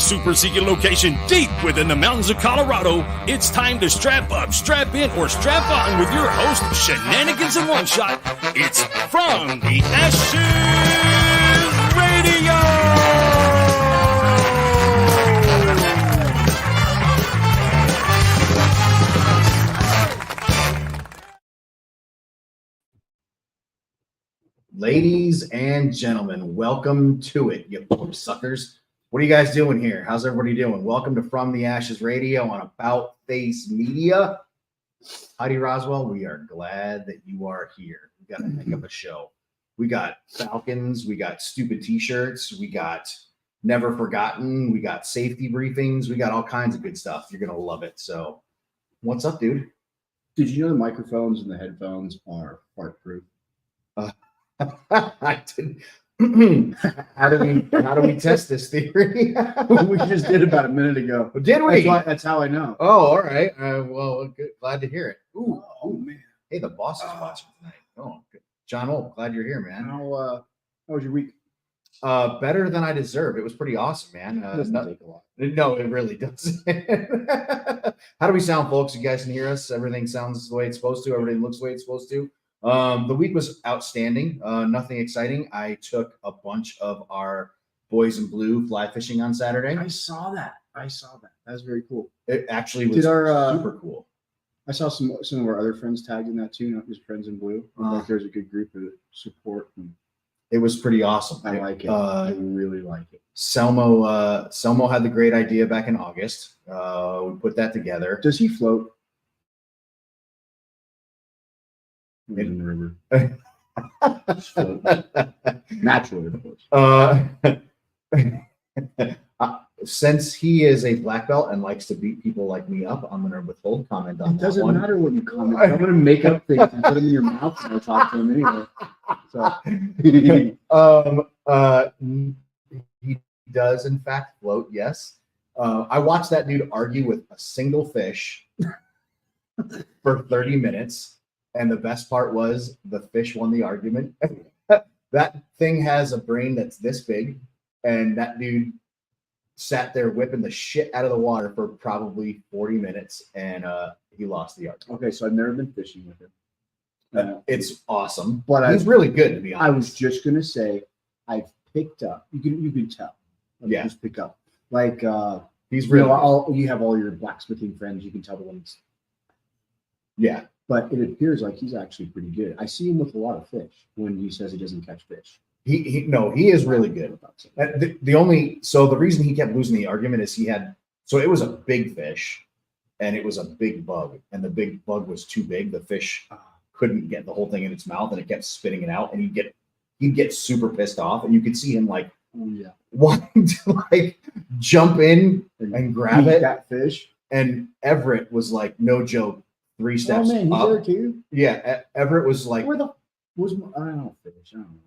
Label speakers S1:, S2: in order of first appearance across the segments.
S1: super secret location deep within the mountains of Colorado, it's time to strap up, strap in, or strap on with your host, Shenanigans in One Shot. It's From the Ashes Radio!
S2: Ladies and gentlemen, welcome to it, you poor suckers. What are you guys doing here? How's everybody doing? Welcome to From the Ashes Radio on About Face Media. Heidi Roswell, we are glad that you are here. We got a heck of a show. We got Falcons, we got stupid t-shirts, we got Never Forgotten, we got safety briefings, we got all kinds of good stuff. You're going to love it. So what's up, dude?
S3: Did you know the microphones and the headphones are fart-proof?
S2: I didn't. How do we test this theory?
S3: We just did about a minute ago.
S2: Did we?
S3: That's how I know.
S2: Oh, all right. Well, good. Glad to hear it.
S3: Ooh, oh man.
S2: Hey, the boss is watching tonight. Oh, good. John Old, glad you're here, man.
S3: How was your week?
S2: Better than I deserved. It was pretty awesome, man.
S3: It doesn't take a lot.
S2: No, it really doesn't. How do we sound, folks? You guys can hear us. Everything sounds the way it's supposed to. Everything looks the way it's supposed to. The week was outstanding. Nothing exciting. I took a bunch of our boys in blue fly fishing on Saturday.
S3: I saw that. That was very cool.
S2: It actually was super cool.
S3: I saw some of our other friends tagged in that too, not just friends in blue. Like there's a good group of support. And
S2: it was pretty awesome.
S3: I like it. I really like it.
S2: Selmo had the great idea back in August. We put that together.
S3: Does he float? In the river. Naturally, of course.
S2: Since he is a black belt and likes to beat people like me up, I'm going to withhold comment on that.
S3: It doesn't matter what you comment. I'm going to make up things and put them in your mouth and I'll talk to him anyway.
S2: So, he does, in fact, float, yes. I watched that dude argue with a single fish for 30 minutes. And the best part was the fish won the argument. That thing has a brain that's this big. And that dude sat there whipping the shit out of the water for probably 40 minutes. And he lost the argument.
S3: Okay, so I've never been fishing with him.
S2: It's awesome.
S3: But
S2: he's really good, to be honest.
S3: I was just going to say, I've picked up. You can tell.
S2: Yeah.
S3: Just pick up. Like,
S2: he's really
S3: you have all your blacksmithing friends. You can tell the ones.
S2: Yeah.
S3: But it appears like he's actually pretty good. I see him with a lot of fish when he says he doesn't catch fish.
S2: He is really good. The reason he kept losing the argument is it was a big fish and it was a big bug, and the big bug was too big. The fish couldn't get the whole thing in its mouth and it kept spitting it out, and he'd get super pissed off, and you could see him wanting to jump in and grab it.
S3: That fish.
S2: And Everett was like, no joke, 3 steps
S3: he's
S2: up.
S3: there too.
S2: Yeah, Everett was like,
S3: where the was my, I don't finish. I don't know.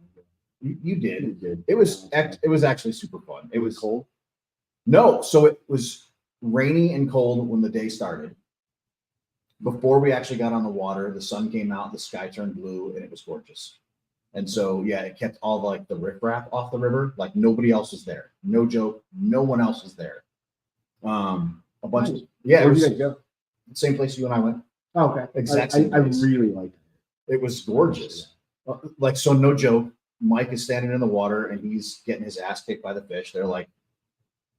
S2: You did.
S3: You did.
S2: It was actually super fun. It was
S3: cold.
S2: No, so it was rainy and cold when the day started. Before we actually got on the water, the sun came out, the sky turned blue, and it was gorgeous. And so it kept all the riffraff off the river. Like nobody else was there. No joke. No one else was there. A bunch of
S3: Where did you guys go?
S2: Same place you and I went.
S3: Oh, okay.
S2: Exactly.
S3: I really liked it.
S2: It was gorgeous. So no joke. Mike is standing in the water and he's getting his ass kicked by the fish. They're like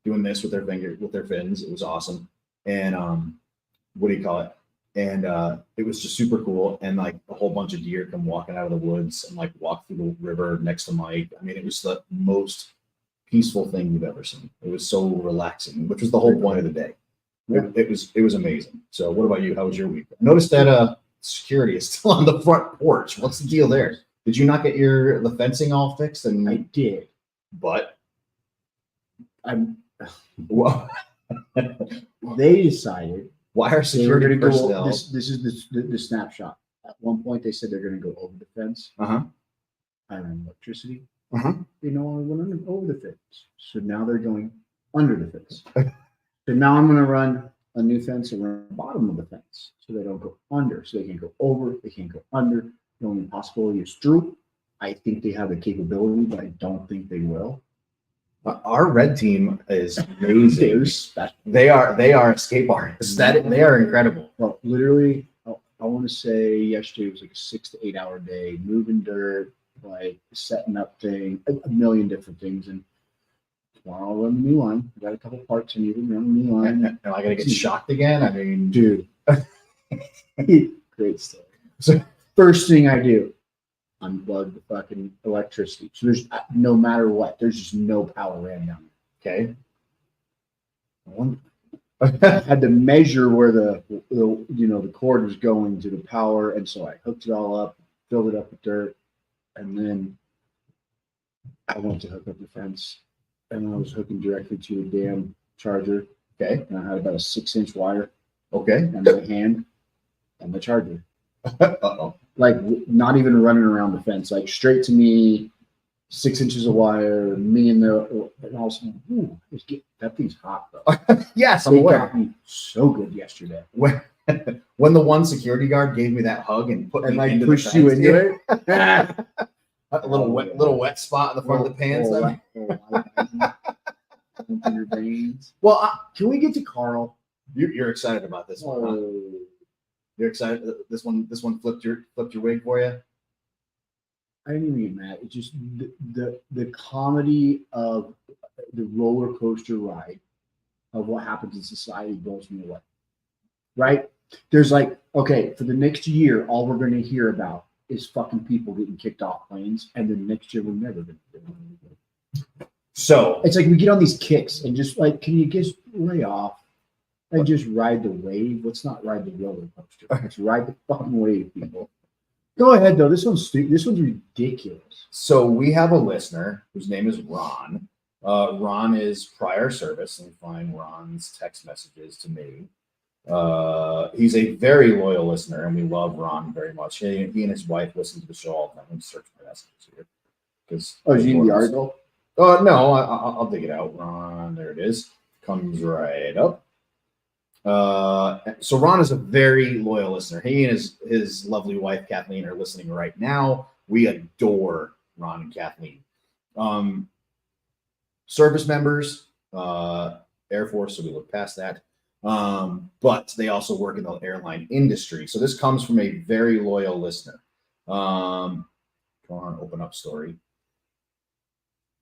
S2: doing this with their fins. It was awesome. And what do you call it? And it was just super cool. And a whole bunch of deer come walking out of the woods and walk through the river next to Mike. I mean, it was the most peaceful thing you've ever seen. It was so relaxing, which was the whole point of the day. Yeah. It was amazing. So what about you? How was your week? I noticed that security is still on the front porch. What's the deal there? Did you not get the fencing all fixed? And
S3: I did,
S2: but
S3: they decided.
S2: Why are security personnel?
S3: This is the snapshot. At one point, they said they're going to go over the fence. I ran electricity. They no longer went over the fence, so now they're going under the fence. So now I'm going to run a new fence around the bottom of the fence, so they don't go under. So they can go over, they can't go under. The only possibility is through. I think they have the capability, but I don't think they will.
S2: Our red team is amazing.
S3: They're special.
S2: They are escape artists. They are incredible.
S3: Well, literally, I want to say yesterday was like a 6 to 8 hour day, moving dirt, like setting up thing, a million different things. And tomorrow I'll run the new line. I got a couple parts I need to run the new line.
S2: And I gotta get shocked again. I mean,
S3: dude, great story. So first thing I do, unplug the fucking electricity. So there's no matter what, there's just no power ran down.
S2: Okay.
S3: I had to measure where the cord was going to the power, and so I hooked it all up, filled it up with dirt, and then I went to hook up the fence, and I was hooking directly to the damn charger.
S2: Okay.
S3: And I had about a 6-inch wire.
S2: Okay.
S3: And my hand and the charger.
S2: Uh-oh.
S3: Like not even running around the fence, like straight to me, 6 inches of wire, me and also, that thing's hot though.
S2: Yes, I'm
S3: They
S2: aware.
S3: got me so good yesterday.
S2: When the one security guard gave me that hug and put
S3: And
S2: me
S3: like
S2: into
S3: pushed
S2: the
S3: you
S2: fence,
S3: into it.
S2: a little wet spot in the front of the pants.
S3: Into your veins.
S2: Well,
S3: Can we get to Carl?
S2: you're excited about this one. Huh? You're excited. This one flipped your wig for you.
S3: I didn't even get mad. It's just the comedy of the roller coaster ride of what happens in society blows me away. Right? There's like, okay, for the next year, all we're going to hear about is fucking people getting kicked off planes, and then next year we're never going to do it.
S2: So
S3: it's like we get on these kicks and just like, can you just lay off and just ride the wave? Let's not ride the roller coaster. Let's ride the fucking wave, people. Go ahead though. This one's stupid. This one's ridiculous.
S2: So we have a listener whose name is Ron. Ron is prior service, and we find Ron's text messages to me. He's a very loyal listener, and we love Ron very much. He and his wife listen to the show all the time. I'm search my messages here because
S3: is he in the article?
S2: No, I'll dig it out. Ron, there it is. Comes right up. So Ron is a very loyal listener. He and his lovely wife Kathleen are listening right now. We adore Ron and Kathleen. Service members, Air Force, so we look past that. But they also work in the airline industry. So this comes from a very loyal listener. Come on, open up story.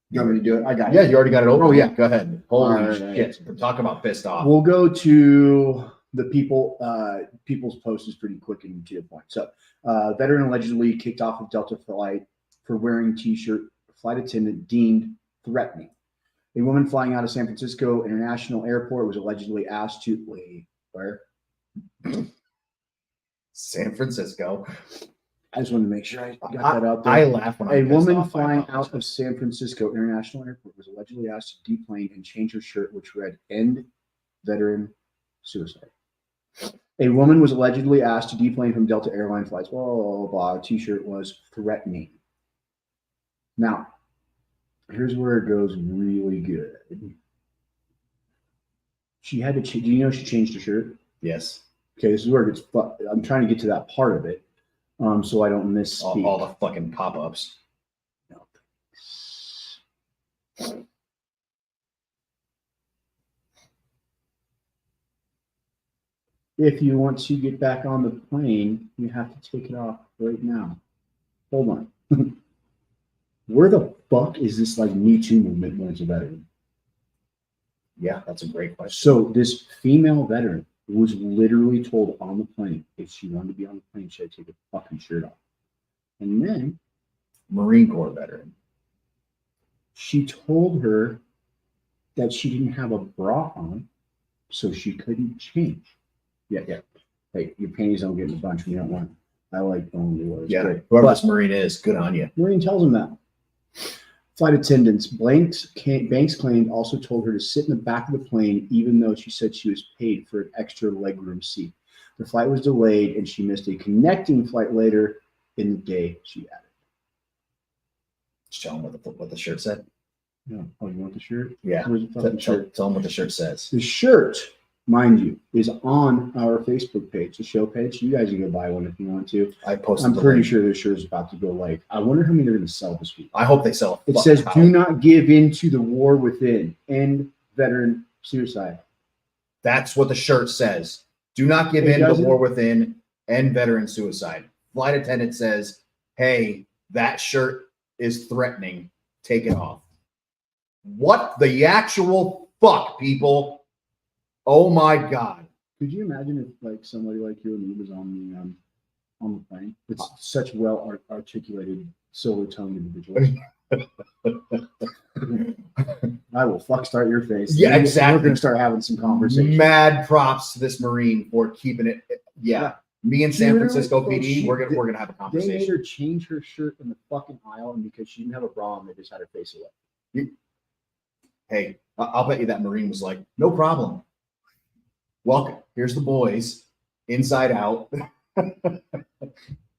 S3: You want me to do it? I got it.
S2: Yeah, you already got it open.
S3: Oh, yeah.
S2: Go ahead. Holy
S3: right.
S2: shit. Talk about pissed off.
S3: We'll go to the people's post is pretty quick and to the point. So veteran allegedly kicked off a Delta flight for wearing t-shirt, flight attendant deemed threatening. A woman flying out of San Francisco International Airport was allegedly asked to where?
S2: San Francisco.
S3: I just wanted to make sure I got that out there.
S2: I laugh when
S3: a woman flying out of San Francisco International Airport was allegedly asked to deplane and change her shirt, which read "End Veteran Suicide." A woman was allegedly asked to deplane from Delta Airline flights. Blah, blah, blah. The t-shirt was threatening. Now, here's where it goes really good. She had to. Do you know she changed her shirt?
S2: Yes.
S3: Okay, this is where it gets. I'm trying to get to that part of it. So I don't misspeak.
S2: All the fucking pop-ups.
S3: No. If you want to get back on the plane, you have to take it off right now. Hold on. Where the fuck is this like Me Too movement when it's a veteran?
S2: Yeah, that's a great question.
S3: So this female veteran was literally told on the plane if she wanted to be on the plane, she had to take her fucking shirt off. And then
S2: Marine Corps veteran.
S3: She told her that she didn't have a bra on, so she couldn't change. Yeah. Hey, your panties don't get in a bunch when you don't want. I like only wears.
S2: Yeah,
S3: great.
S2: whoever this Marine is, good on you.
S3: Marine tells him that. Flight attendants, Banks claimed, also told her to sit in the back of the plane, even though she said she was paid for an extra legroom seat. The flight was delayed, and she missed a connecting flight later in the day, she added.
S2: Just tell them what the shirt said.
S3: No. Oh, you want the shirt?
S2: Yeah.
S3: Where's the fucking shirt?
S2: Tell them what the shirt says.
S3: The shirt mind you, is on our Facebook page, the show page. You guys can go buy one if you want to.
S2: I posted.
S3: I'm pretty sure this shirt is about to go like. I wonder how many they're going to sell this week.
S2: I hope they sell.
S3: It says, "Do not give in to the war within. End veteran suicide."
S2: That's what the shirt says. Do not give in to the war within. End veteran suicide. Flight attendant says, "Hey, that shirt is threatening. Take it off." What the actual fuck, people? Oh my God.
S3: Could you imagine if like somebody like you and me was on the plane? It's such well articulated, silver-tongued individuals. I will fuck start your face.
S2: Yeah, exactly.
S3: We're going to start having some conversation.
S2: Mad props to this Marine for keeping it. Yeah. Me and San Francisco PD, we're gonna have a conversation.
S3: They made her change her shirt in the fucking aisle, and because she didn't have a bra on, they just had her face away.
S2: Hey, I'll bet you that Marine was like, "No problem. Welcome. Here's the boys. Inside out."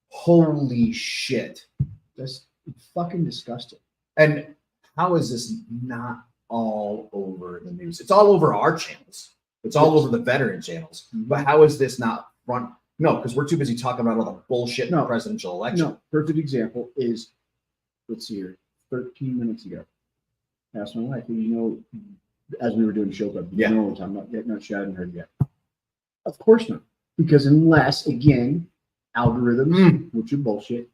S2: Holy shit.
S3: That's fucking disgusting.
S2: And how is this not all over the news? It's all over our channels. It's all over the veteran channels. But how is this not front? No, because we're too busy talking about all the bullshit in the presidential election.
S3: No, perfect example is, let's see here, 13 minutes ago. I asked my wife, as we were doing show prep, you know what I'm talking about? No, she hadn't heard yet. Of course not. Because unless, again, algorithms, which are bullshit,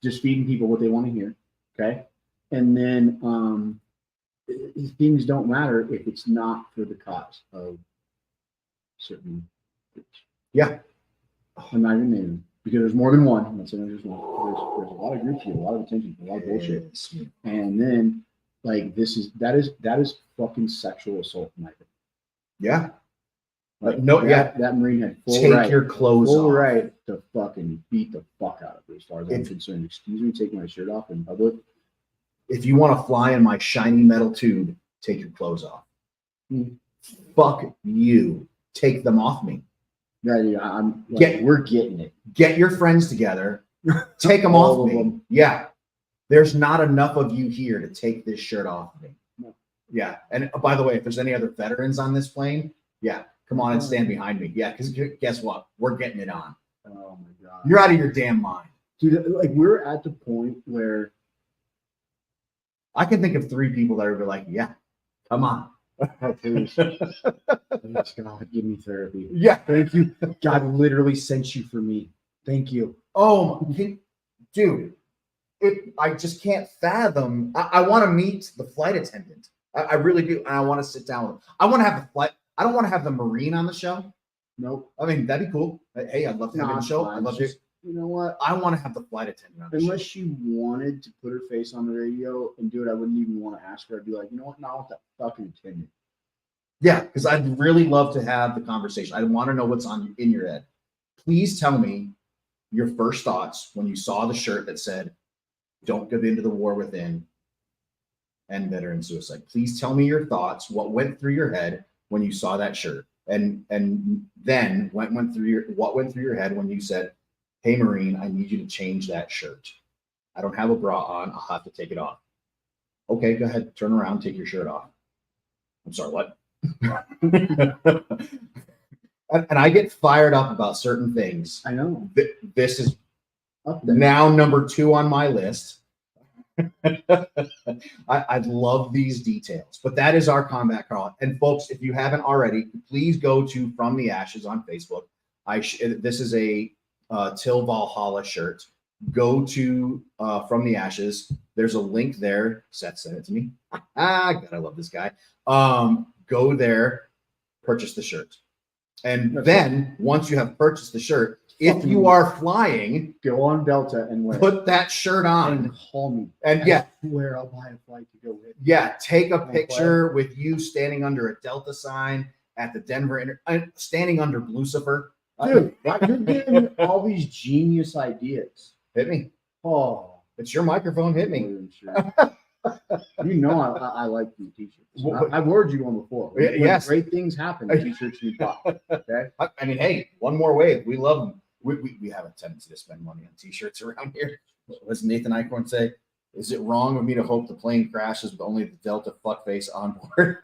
S3: just feeding people what they want to hear, okay? And then things don't matter if it's not for the cause of certain groups.
S2: Yeah.
S3: I'm not even naming them, because there's more than one. I'm not saying there's one. There's a lot of groups here, a lot of attention, a lot of bullshit. And then, like, that is fucking sexual assault, in my opinion.
S2: Yeah.
S3: Like, that Marine had
S2: take your clothes off.
S3: Full right to fucking beat the fuck out of her, as far as I'm concerned. Excuse me, taking my shirt off in public.
S2: If you want to fly in my shiny metal tube, take your clothes off. Fuck you. Take them off me.
S3: Yeah, we're getting it.
S2: Get your friends together. Take them off me. Yeah. There's not enough of you here to take this shirt off me. No. Yeah. And by the way, if there's any other veterans on this plane, come on and stand behind me. Yeah, because guess what? We're getting it on.
S3: Oh my God.
S2: You're out of your damn mind.
S3: Dude, like, we're at the point where
S2: I can think of 3 people that are like, yeah, come on.
S3: Please. Please, God, give me therapy.
S2: Yeah.
S3: Thank you. God literally sent you for me. Thank you.
S2: Oh, dude, I just can't fathom. I want to meet the flight attendant. I really do. And I want to sit down with him. I want to have the flight. I don't want to have the Marine on the show.
S3: Nope.
S2: I mean, that'd be cool. Hey, I'd love to have you on the show. I'd love to.
S3: You know what?
S2: I want to have the flight attendant on the show.
S3: Unless she wanted to put her face on the radio and do it, I wouldn't even want to ask her. I'd be like, you know what? Not with that fucking attendant.
S2: Yeah, because I'd really love to have the conversation. I want to know what's in your head. Please tell me your first thoughts when you saw the shirt that said, "Don't give in to the war within, end veteran suicide." Please tell me your thoughts. What went through your head when you saw that shirt? And then what went through your head when you said, "Hey, Marine, I need you to change that shirt. I don't have a bra on. I'll have to take it off." Okay, go ahead. Turn around. Take your shirt off. I'm sorry, what? And I get fired up about certain things.
S3: I know.
S2: This is now number 2 on my list. I love these details, but that is our combat call. And folks, if you haven't already, please go to From the Ashes on Facebook. This is a Till Valhalla shirt. Go to From the Ashes. There's a link there. Seth sent it to me. God, I love this guy. Go there, purchase the shirt. And then once you have purchased the shirt, if you are flying,
S3: go on Delta and
S2: put that shirt on
S3: and call me.
S2: And
S3: where I'll buy a flight to go with.
S2: Yeah, take a picture with you standing under a Delta sign at the Denver, standing under Lucifer.
S3: Dude, you're getting all these genius ideas.
S2: Hit me.
S3: Oh,
S2: it's your microphone. Hit me.
S3: You know I like these t-shirts. I've ordered you one before. When great things happen, t-shirts we bought. Okay.
S2: I mean, hey, one more wave. We love them. We have a tendency to spend money on t-shirts around here. What does Nathan Eichhorn say? Is it wrong of me to hope the plane crashes with only the Delta fuckface on board?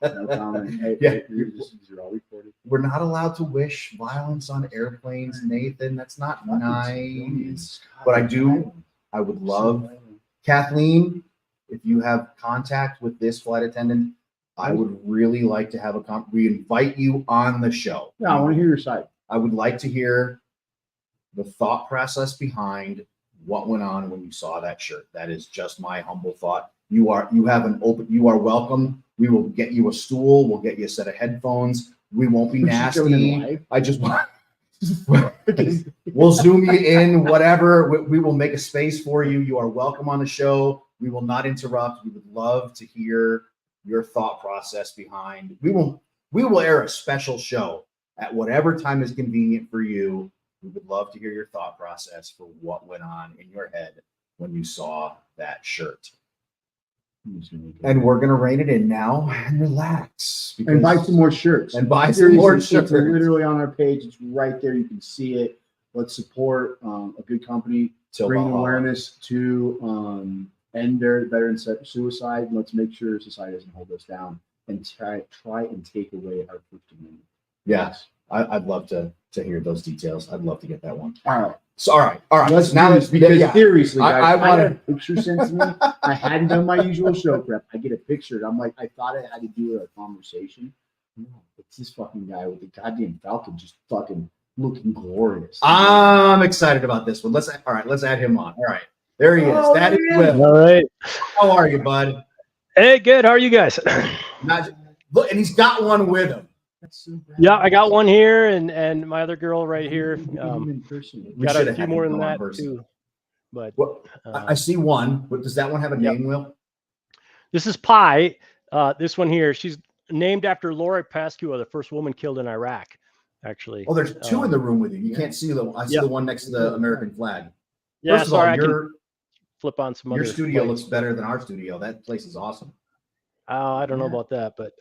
S3: No comment. Hey,
S2: Yeah.
S3: these are all recorded.
S2: We're not allowed to wish violence on airplanes, Nathan. That's not nice. But I would love, Kathleen, if you have contact with this flight attendant, I would really like to have we invite you on the show.
S3: Yeah, I want to hear your side.
S2: I would like to hear the thought process behind what went on when you saw that shirt. That is just my humble thought. You are welcome. We will get you a stool. We'll get you a set of headphones. We won't be nasty. I just want, we'll zoom you in, whatever. We will make a space for you. You are welcome on the show. We will not interrupt. We would love to hear your thought process behind. We will air a special show at whatever time is convenient for you. We would love to hear your thought process for what went on in your head when you saw that shirt. And we're going to rein it in now and relax.
S3: And buy some more shirts.
S2: And buy some more shirts.
S3: It's literally on our page. It's right there. You can see it. Let's support a good company. Bring awareness to end their veteran suicide. And let's make sure society doesn't hold us down and try and take away our First Amendment.
S2: Yes. I'd love to hear those details. I'd love to get that one.
S3: All right.
S2: So, all right.
S3: Let's now because seriously, guys,
S2: I
S3: want a picture sent to me. I hadn't done my usual show prep. I get a picture. I'm like, I thought I had to do a conversation. No, it's this fucking guy with the goddamn Falcon just fucking looking glorious.
S2: I'm excited about this one. Let's add him on. All right. There he is. That is Will.
S4: All right.
S2: How are you, bud?
S4: Hey, good. How are you guys?
S2: Look, and he's got one with him.
S4: Yeah, I got one here, and my other girl right here. Got a few more than that too. But
S2: I see one. Does that one have a name, Will?
S4: This is Pi. This one here, she's named after Laura Pascua, the first woman killed in Iraq. Actually.
S2: Oh, there's two in the room with you. You can't see them. I see the one next to the American flag.
S4: Yeah,
S2: First of all,
S4: I can flip on some other.
S2: Your studio looks better than our studio. That place is awesome.
S4: I don't know about that, but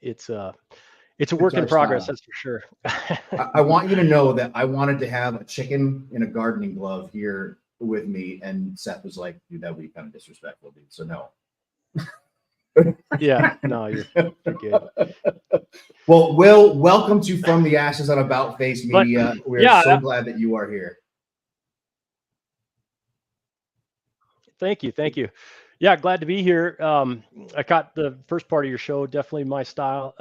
S4: it's a work in progress, that's for sure.
S2: I want you to know that I wanted to have a chicken in a gardening glove here with me, and Seth was like, dude, that would be kind of disrespectful, dude. So no.
S4: Yeah, no, you're good.
S2: Well, Will, welcome to From the Ashes on About Face Media. We're so glad that you are here.
S4: Thank you. Yeah, glad to be here. I caught the first part of your show, definitely my style.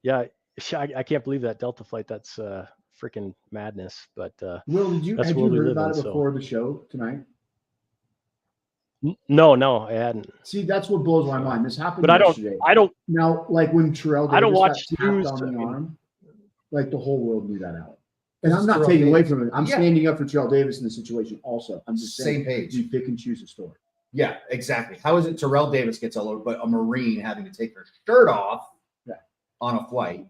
S4: Yeah, I can't believe that Delta flight. That's freaking madness. But
S3: Will, had you heard about it before the show tonight?
S4: No, I hadn't.
S3: See, that's what blows my mind. This happened
S4: but
S3: yesterday.
S4: I don't.
S3: Now, like when Terrell Davis
S4: I don't watch
S3: got
S4: news
S3: tapped on the arm, like the whole world knew that out. And I'm not
S2: Terrell
S3: taking away
S2: Davis.
S3: from it. I'm standing up for Terrell Davis in the situation also. I'm just saying,
S2: same page.
S3: You pick and choose a story.
S2: Yeah, exactly. How is it Terrell Davis gets all over, but a Marine having to take her shirt off on a flight?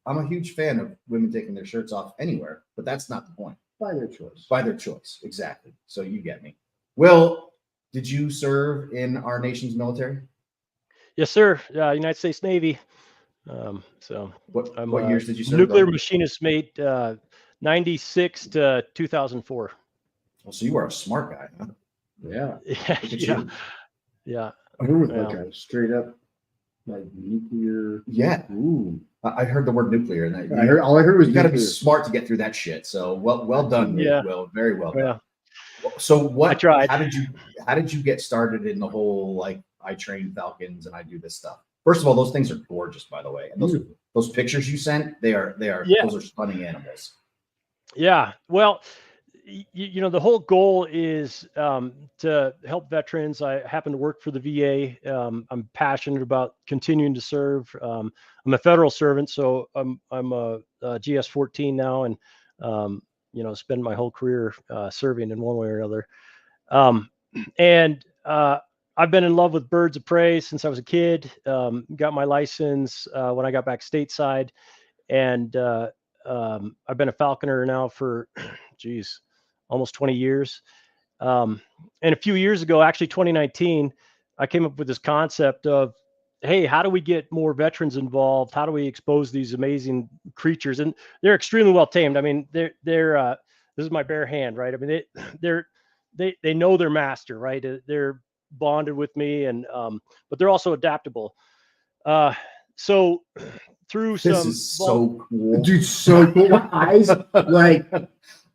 S2: I'm a huge fan of women taking their shirts off anywhere, but that's not the point.
S3: By their choice.
S2: By their choice, exactly. So you get me. Will, did you serve in our nation's military?
S4: Yes, sir. United States Navy. So
S2: what years did you serve?
S4: Nuclear machinist mate, 96 to 2004.
S2: Well, so you are a smart guy, huh?
S3: Yeah.
S4: Yeah.
S3: I heard like a straight up like nuclear.
S2: Yeah.
S3: Ooh.
S2: I heard the word nuclear, and
S3: all I heard was
S2: you got to be smart to get through that shit. So well done, Will. Very well done. So what?
S4: I tried.
S2: How did you get started in the whole like I train Falcons and I do this stuff? First of all, those things are gorgeous, by the way, and those pictures you sent, they are those are stunning animals.
S4: Yeah. Well, you know, the whole goal is to help veterans. I happen to work for the VA. I'm passionate about continuing to serve. I'm a federal servant, so I'm a GS-14 now, and you know, spend my whole career serving in one way or another. I've been in love with birds of prey since I was a kid. Got my license when I got back stateside, and I've been a falconer now for, almost 20 years. And a few years ago, actually 2019, I came up with this concept of, hey, how do we get more veterans involved? How do we expose these amazing creatures? And they're extremely well tamed. I mean, they're this is my bare hand, right? I mean, they know their master, right? They're bonded with me, and but they're also adaptable. So through
S2: This
S4: some
S2: is so cool.
S3: Dude, so cool. My eyes, like,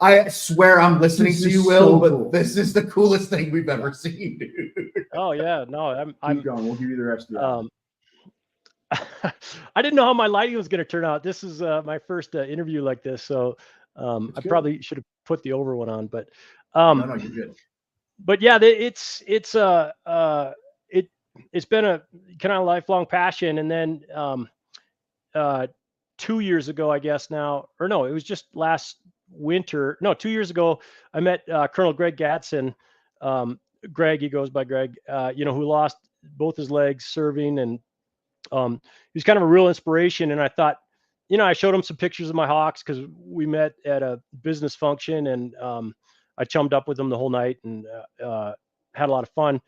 S2: I swear I'm listening
S3: This
S2: to
S3: is
S2: you, Will,
S3: so
S2: but
S3: cool.
S2: this is the coolest thing we've ever seen, dude.
S4: oh yeah, no,
S3: keep going. We'll give you the rest of the hour.
S4: I didn't know how my lighting was going to turn out. This is my first interview like this, so I
S3: good.
S4: probably should have put the over one on, but
S2: No, you're good.
S4: but yeah, it's been a kind of lifelong passion. And then 2 years ago, I guess now, or no, it was just last winter. No, 2 years ago, I met Colonel Greg Gadsden. Greg, he goes by Greg, who lost both his legs serving, and he was kind of a real inspiration. And I thought, I showed him some pictures of my hawks because we met at a business function, and I chummed up with him the whole night and had a lot of fun.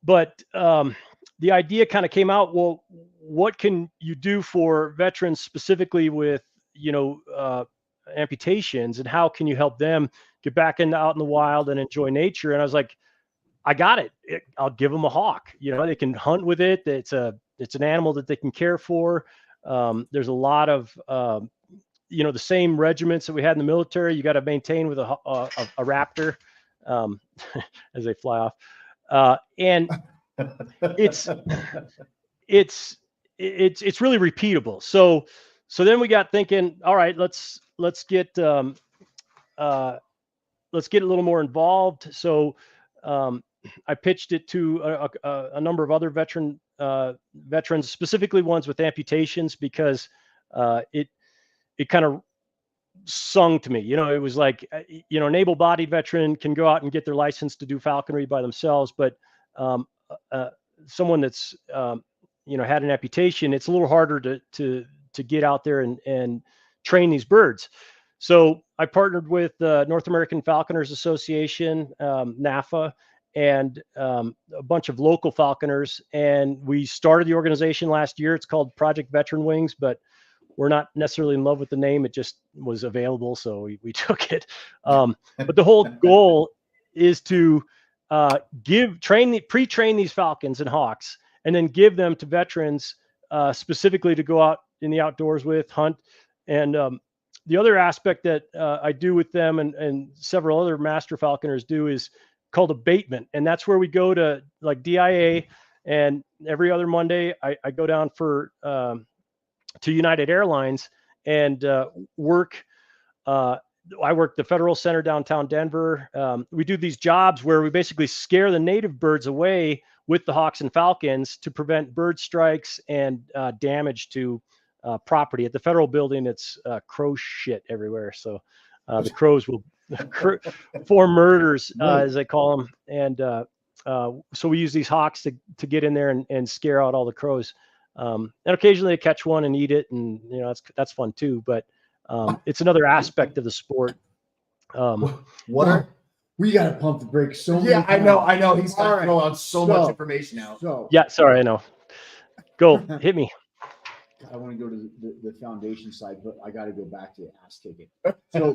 S4: But the idea kind of came out, well, what can you do for veterans specifically with, amputations, and how can you help them get back out in the wild and enjoy nature? And I was like, I got it. I'll give them a hawk. They can hunt with it. It's an animal that they can care for. There's a lot of, the same regiments that we had in the military. You got to maintain with a raptor as they fly off. And it's really repeatable. So then we got thinking, all right, let's get a little more involved. So I pitched it to a number of other veterans, specifically ones with amputations, because it kind of sung to me. It was like, an able-bodied veteran can go out and get their license to do falconry by themselves, but someone that's had an amputation, it's a little harder to get out there and train these birds. So I partnered with the North American Falconers Association, NAFA, and a bunch of local falconers, and we started the organization last year. It's called Project Veteran Wings, but we're not necessarily in love with the name. It just was available, so we took it. But the whole goal is to pre-train these falcons and hawks, and then give them to veterans specifically to go out in the outdoors with, hunt. And the other aspect that I do with them, and several other master falconers do, is called abatement. And that's where we go to like DIA, and every other Monday I go down to United Airlines and work. I work the Federal Center downtown Denver. We do these jobs where we basically scare the native birds away with the hawks and falcons to prevent bird strikes and damage to property. At the federal building, it's crow shit everywhere. So the crows will form murders, as they call them. And so we use these hawks to get in there and scare out all the crows. And occasionally they catch one and eat it, and that's fun too. But it's another aspect of the sport.
S3: We got to pump the brakes. So many
S2: yeah,
S3: times.
S2: I know. He's got to throw out so much information out.
S4: Yeah, sorry, I know. Go, hit me.
S3: I want to go to the foundation side, but I got to go back to ass kicking. So,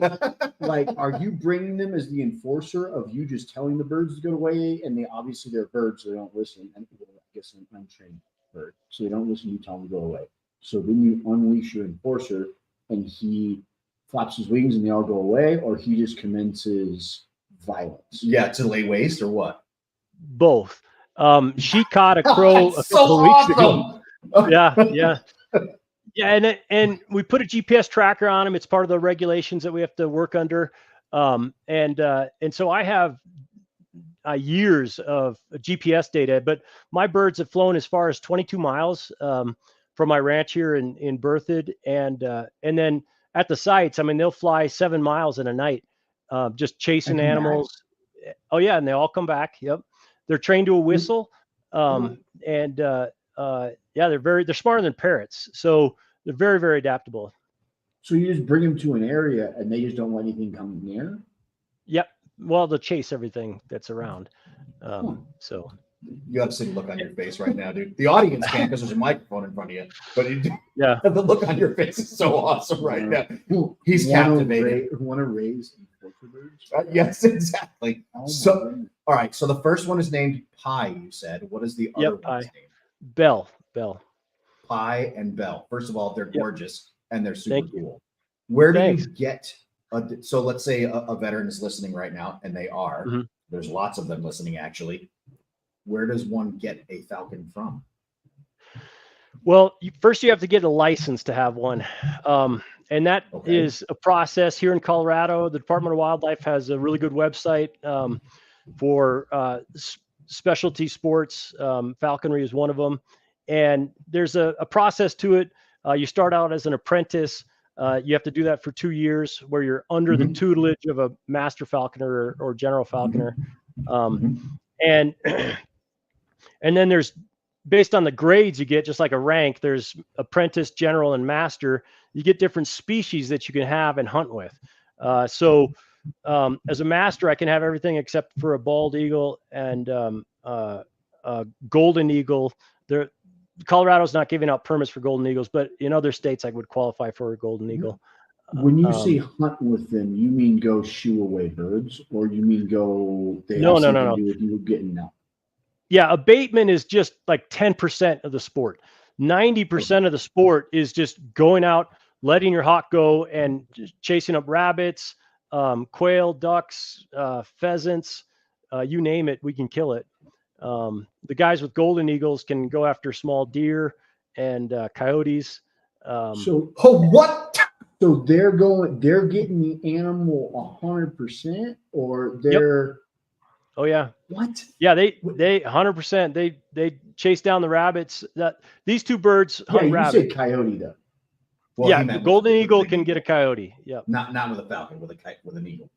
S3: like, are you bringing them as the enforcer of you just telling the birds to go away? And obviously they're birds, so they don't listen. And I guess an untrained bird, so they don't listen. You tell them to go away. So then you unleash your enforcer, and he flaps his wings, and they all go away, or he just commences violence.
S2: Yeah, to lay waste or what?
S4: Both. She caught a crow a couple of weeks ago. Yeah. And we put a GPS tracker on him. It's part of the regulations that we have to work under. And so I have years of GPS data, but my birds have flown as far as 22 miles from my ranch here in Berthoud, and then at the sites, I mean, they'll fly 7 miles in a night, just chasing animals. Oh yeah, and they all come back. Yep, they're trained to a whistle, and they're smarter than parrots, so they're very, very adaptable.
S3: So you just bring them to an area, and they just don't let anything come near?
S4: Yep. Well, they'll chase everything that's around. So
S2: you have to see the look on your face right now, dude. The audience can't because there's a microphone in front of you, but
S4: yeah,
S2: the look on your face is so awesome right now. He's captivated.
S3: Want to raise a for birds?
S2: Yes, exactly.
S3: Oh, my
S2: So,
S3: goodness.
S2: all right. So the first one is named Pie. You said. What is the other
S4: Yep,
S2: one's
S4: Pie.
S2: name?
S4: Bell.
S2: Pie and Bell. First of all, they're
S4: Yep.
S2: gorgeous and they're super
S4: Thank you.
S2: cool. Where do
S4: Thanks.
S2: you get? So let's say a veteran is listening right now, and they are.
S4: Mhm.
S2: There's lots of them listening, actually. Where does one get a Falcon from?
S4: Well, first you have to get a license to have one. And that
S2: Okay.
S4: is a process here in Colorado. The Department of Wildlife has a really good website for specialty sports. Falconry is one of them. And there's a process to it. You start out as an apprentice. You have to do that for 2 years where you're under the tutelage of a master falconer or general falconer. And and then there's, based on the grades you get, just like a rank, there's apprentice, general, and master. You get different species that you can have and hunt with. So as a master, I can have everything except for a bald eagle and golden eagle. Colorado's not giving out permits for golden eagles, but in other states I would qualify for a golden eagle.
S3: When you say hunt with them, you mean go shoo away birds, or you mean go? They
S4: No,
S3: have
S4: no,
S3: something
S4: no, no.
S3: to do with you getting out.
S4: Yeah, abatement is just like 10% of the sport. 90% of the sport is just going out, letting your hawk go and chasing up rabbits, quail, ducks, pheasants, you name it, we can kill it. The guys with golden eagles can go after small deer and coyotes.
S3: So, what? So they're getting the animal 100%, or they're.
S4: Yep. Oh yeah.
S3: What?
S4: Yeah, they 100%. They chase down the rabbits. That these two birds hunt
S3: you
S4: rabbits.
S3: said coyote though.
S2: Well,
S4: Yeah, the golden eagle can get a coyote. Yeah.
S2: Not with a falcon, with an eagle.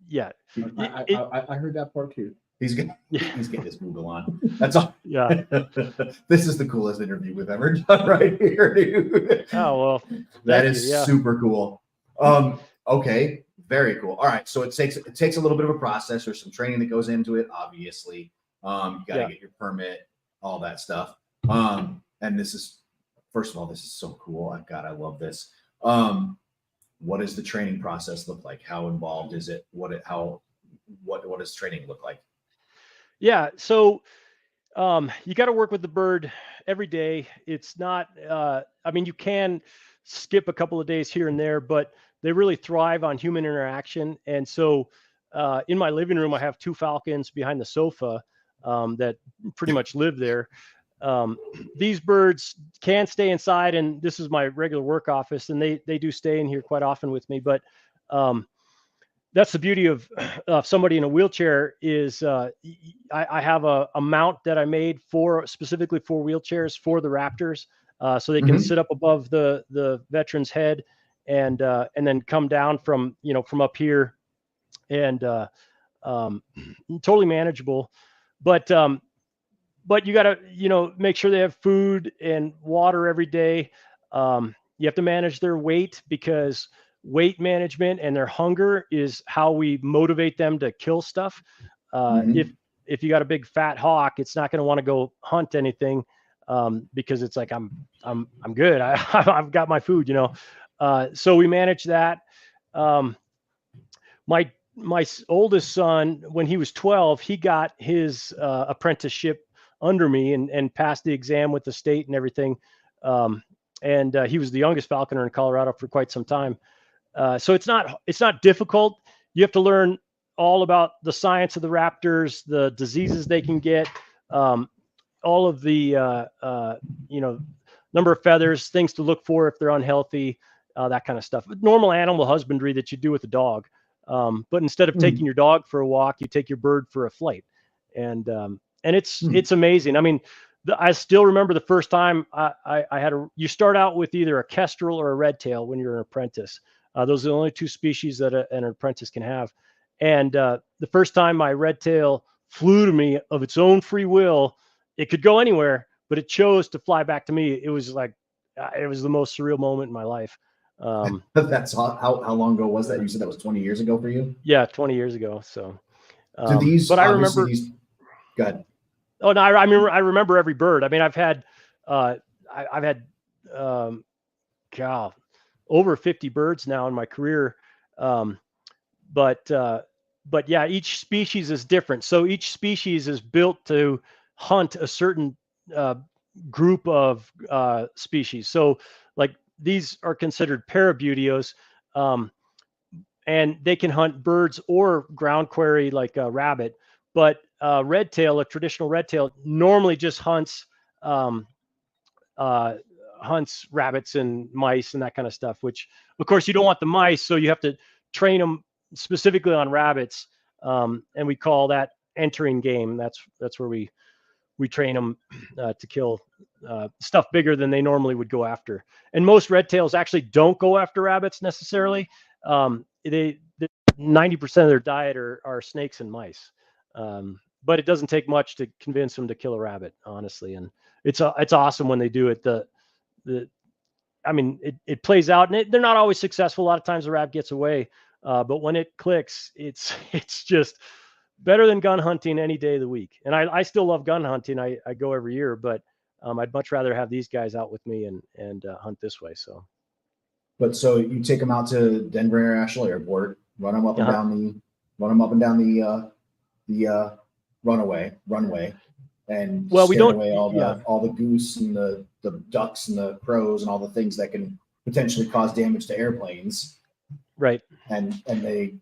S4: Yeah.
S3: I heard that part too.
S2: He's getting his Google on. That's all.
S4: Yeah.
S2: This is the coolest interview we've ever done right here, dude.
S4: Oh well.
S2: That is super cool. Okay, very cool. All right, so it takes a little bit of a process. There's some training that goes into it, obviously. You got to get your permit, all that stuff. And this is, first of all, this is so cool. I love this. What does the training process look like? How involved is it? What does training look like?
S4: Yeah. So you got to work with the bird every day. It's not, I mean, you can skip a couple of days here and there, but they really thrive on human interaction. And so in my living room, I have 2 falcons behind the sofa that pretty much live there. These birds can stay inside, and this is my regular work office, and they do stay in here quite often with me. But that's the beauty of somebody in a wheelchair is I have a mount that I made specifically for wheelchairs for the raptors, so they can sit up above the veteran's head and then come down from up here, and totally manageable. But you got to make sure they have food and water every day. You have to manage their weight, because weight management and their hunger is how we motivate them to kill stuff. If you got a big fat hawk, it's not going to want to go hunt anything because it's like I'm good. I've got my food, so we manage that. My oldest son, when he was 12, he got his apprenticeship under me and passed the exam with the state and everything. And he was the youngest falconer in Colorado for quite some time. So it's not difficult. You have to learn all about the science of the raptors, the diseases they can get, all of the number of feathers, things to look for if they're unhealthy, that kind of stuff. Normal animal husbandry that you do with a dog. But instead of taking your dog for a walk, you take your bird for a flight, and it's amazing. I mean, I still remember the first time I had you start out with either a kestrel or a red tail when you're an apprentice. Those are the only 2 species that an apprentice can have. And the first time my red tail flew to me of its own free will, it could go anywhere, but it chose to fly back to me. It was like, it was the most surreal moment in my life.
S2: That's how long ago was that? You said that was 20 years ago for you?
S4: Yeah, 20 years ago. So,
S2: but I remember. Go ahead.
S4: Oh no, I remember every bird. I mean, I've had over 50 birds now in my career. but yeah, each species is different. So each species is built to hunt a certain group of species. So like these are considered parabuteos, and they can hunt birds or ground quarry like a rabbit. But redtail, a traditional redtail, normally just hunts hunts rabbits and mice and that kind of stuff. Which, of course, you don't want the mice, so you have to train them specifically on rabbits, and we call that entering game. That's where we train them to kill stuff bigger than they normally would go after. And most red tails actually don't go after rabbits necessarily. They 90% of their diet are snakes and mice. But it doesn't take much to convince them to kill a rabbit, honestly. And it's awesome when they do it. I mean, it plays out, and they're not always successful. A lot of times the rabbit gets away, but when it clicks, it's just better than gun hunting any day of the week. And I still love gun hunting. I go every year, but I'd much rather have these guys out with me and hunt this way. So.
S2: But so you take them out to Denver International Airport, run them up and down the runway, and
S4: well, we don't
S2: away all the goose and the ducks and the crows and all the things that can potentially cause damage to airplanes.
S4: Right.
S2: And they,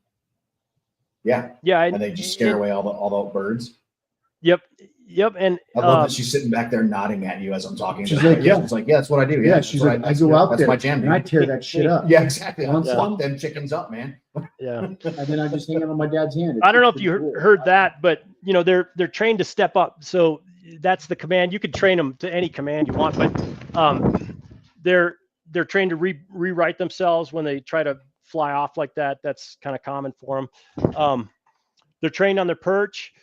S2: and they just scare away all the birds.
S4: Yep. And
S2: I love that she's sitting back there nodding at you as I'm talking.
S3: She's like,
S2: it's like, that's what I do.
S3: Yeah, she's like, I go out there
S2: my jam,
S3: and I tear that shit up.
S2: Yeah, exactly. I'm fuck them chickens up, man.
S4: Yeah.
S3: And then I just hang it on my dad's hand.
S4: I don't know if you heard that, but they're trained to step up. So that's the command. You could train them to any command you want, but they're trained to rewrite themselves when they try to fly off like that. That's kind of common for them. They're trained on their perch.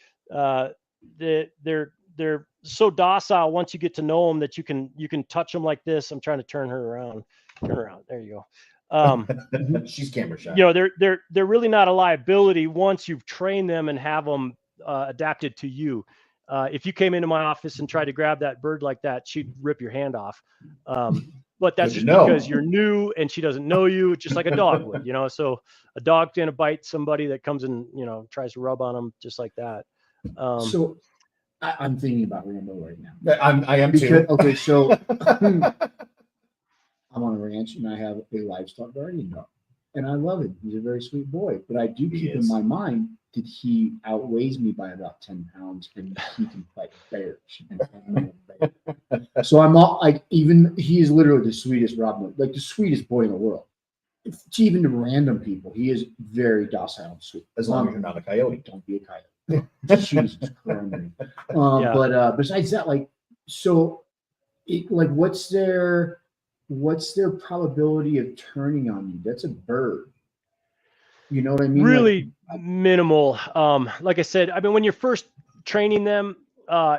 S4: They're so docile once you get to know them that you can touch them like this. I'm trying to turn her around. There you go.
S2: She's camera shy.
S4: They're really not a liability once you've trained them and have them adapted to you. If you came into my office and tried to grab that bird like that, she'd rip your hand off. But that's just because you're new and she doesn't know you, just like a dog would, So a dog's gonna bite somebody that comes and tries to rub on them just like that.
S3: So I'm thinking about Rambo right now.
S2: I am too.
S3: Okay, so I'm on a ranch and I have a livestock guardian dog, and I love him. He's a very sweet boy, but I do keep in my mind that he outweighs me by about 10 pounds and he can fight bears. So I'm all like, he is literally the sweetest Robin, like the sweetest boy in the world. Even to random people, he is very docile and sweet.
S2: As long as you're not a coyote.
S3: Don't be a coyote. Jesus Christ. But besides that, what's their probability of turning on you? That's a bird. You know what I mean?
S4: Really minimal. Like I said, when you're first training them,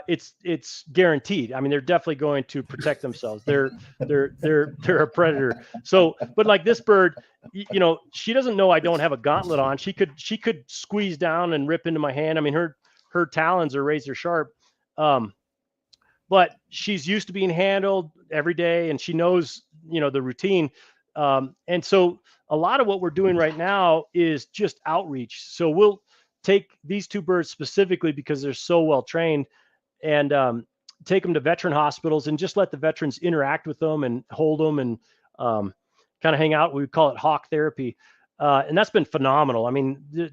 S4: it's guaranteed. They're definitely going to protect themselves. They're a predator. So, but like this bird, she doesn't know I don't have a gauntlet on. She could squeeze down and rip into my hand. Her talons are razor sharp. But she's used to being handled every day, and she knows, the routine. And so a lot of what we're doing right now is just outreach. So we'll take these two birds specifically because they're so well trained, and take them to veteran hospitals and just let the veterans interact with them and hold them and kind of hang out. We call it hawk therapy. And that's been phenomenal.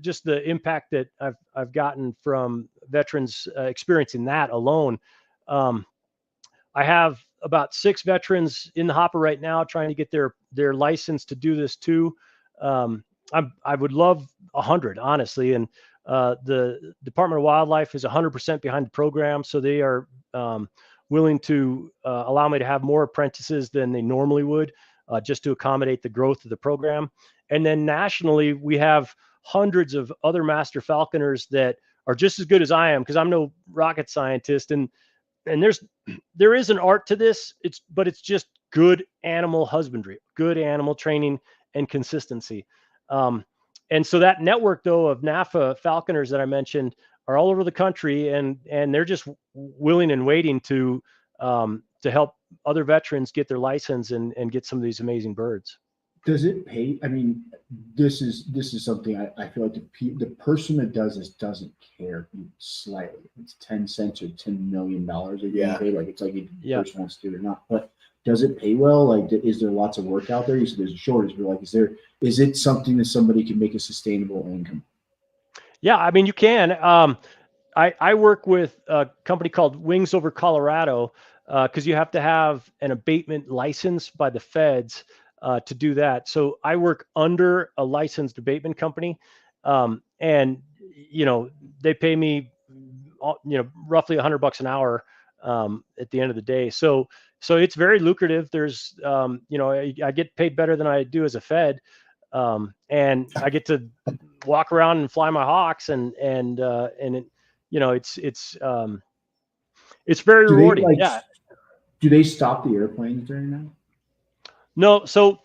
S4: Just the impact that I've gotten from veterans experiencing that alone. I have about 6 veterans in the hopper right now trying to get their license to do this too. I would love 100, honestly. And the Department of Wildlife is 100% behind the program. So they are willing to allow me to have more apprentices than they normally would, just to accommodate the growth of the program. And then nationally, we have hundreds of other master falconers that are just as good as I am, because I'm no rocket scientist. And there is an art to this. But it's just good animal husbandry, good animal training, and consistency. And so that network, though, of NAFA falconers that I mentioned are all over the country, and they're just willing and waiting to help other veterans get their license and get some of these amazing birds.
S3: Does it pay? I mean, this is something I feel like the person that does this doesn't care slightly. It's 10 cents or $10 million a year. Like it's like if the person wants to do it or not. But does it pay well? Like, is there lots of work out there? You said there's a shortage, but like, is it something that somebody can make a sustainable income?
S4: Yeah, I mean, you can. I work with a company called Wings Over Colorado because you have to have an abatement license by the feds to do that. So I work under a licensed abatement company, and they pay me, roughly $100 an hour at the end of the day. So it's very lucrative. There's, I get paid better than I do as a fed, and I get to walk around and fly my hawks, and it's very rewarding.
S3: Do they stop the airplanes during that?
S4: No. So